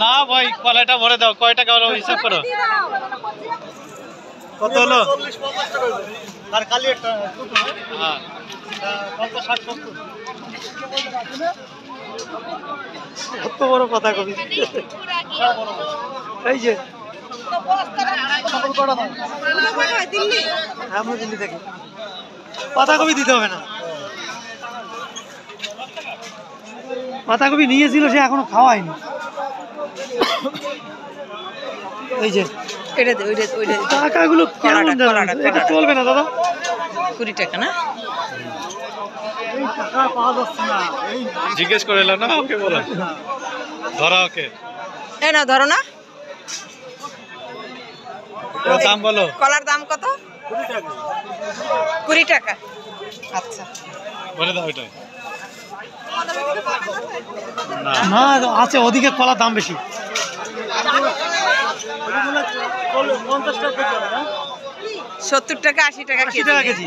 না ভাই কলাটা ভরে দাও, কয় টাকা হলো হিসাব করো। কত হলো? আর খালি একটা হ্যাঁ 50 60 70 কত বড় কথা কবি। এই যে আমরা দিল্লি থেকে পাতাকপি দিতে হবে না। পাতাকপি নিয়েছিল, সে এখনো খাওয়ায়নি। এই যে টাকাগুলো চলবে না দাদা। 20 টাকা না? জিজ্ঞেস করে এলাম না, ওকে বলো ধরা ওকে। এই না ধরো না। দাম বলো। কলার দাম কত? 20 টাকা। আচ্ছা বলে দাও ওইটা। না আছে, ওদিকে কলার দাম বেশি। 70 টাকা 80 টাকা কেজি।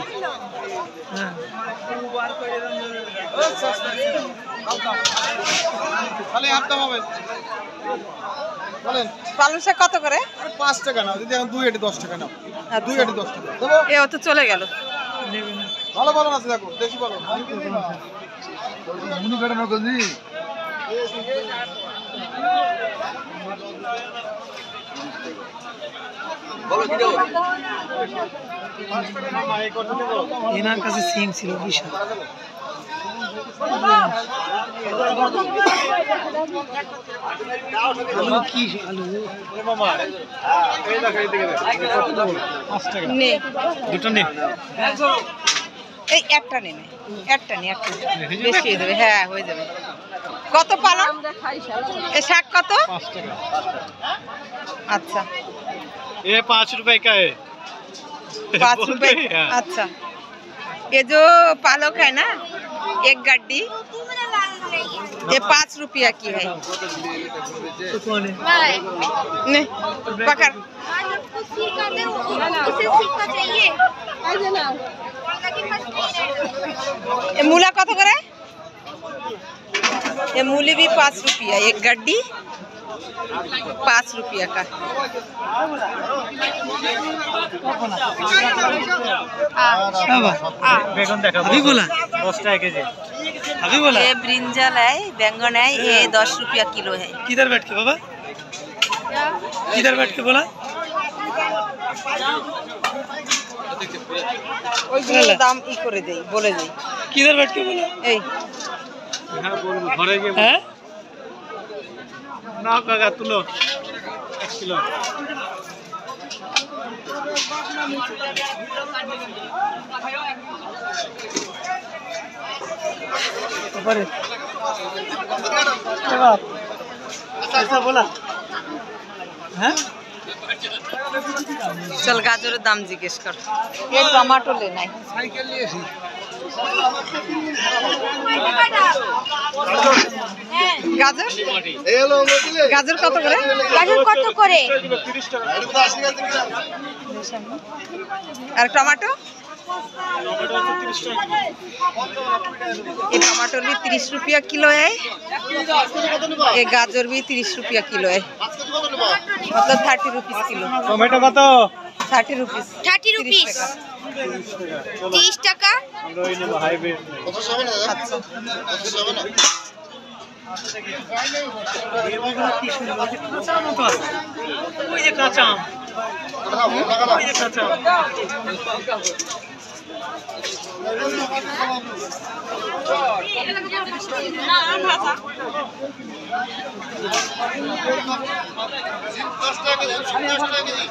পালং শাক কত করে? 5 টাকা না দিদি, 2 এটি 10 টাকা না। 2 এটি 10 টাকা দেবো। এ তো চলে গেল। ভালো ভালো আছে, দেখো দেশি ভালো। মুনি বেড়ে না গজি। এনার কাছে সিম ছিল বিশাল। আলু কি আলু দুটো নে, এই একটা নে, একটা বেশি হয়ে যাবে। হ্যাঁ হয়ে যাবে। কত পালং? এই শাক কত? 5 টাকা। अच्छा ये 5 रुपए का है। 5 रुपए। अच्छा ये जो पालक है ना, एक गड्डी ये 5 रुपया की है। नहीं पकड़। ये मूला कत करे? ये मूली भी 5 रुपया, एक गड्डी 5 रुपया का। बेगन देखा अभी बोला 10 टाका केजी। अभी बोला ये ब्रिंजल है, बैंगन है, ये 10 रुपया किलो है। किधर बैठ के बाबा, किधर बैठ के बोला? ওইগুলো দাম ই করে দেই, বলে দেই। किधर बैठ के बोला? এই হ্যাঁ বলবো ঘরে গিয়ে। হ্যাঁ না কাকা তুলো 1 কিলো। ऊपर बाप ऐसा बोला। हाँ চল গাজরের দাম জিজ্ঞেস কর। এই টমেটো লে নাই। সাইকেল নিয়েছি। গাজর এই হলো দিলে। গাজর কত করে? গাজর কত করে? 30 টাকা। আর টমেটো? टमाटर 30 টাকা। ये टमाटर भी 30 रुपया किलो है। ये गाजर भी 30 रुपया किलो है, मतलब 30 रुपीस किलो। टमेटो কত? 30 रुपीस। 30 रुपीस। 30 টাকা। আমরা ওই নেব হাইওয়ে। কত হবে না দাদা? अच्छा কত হবে না? কাঁচা আম তো আছে। ওই যে কাঁচা আম, ওই যে কাঁচা আম। $10 টাকা কেজি।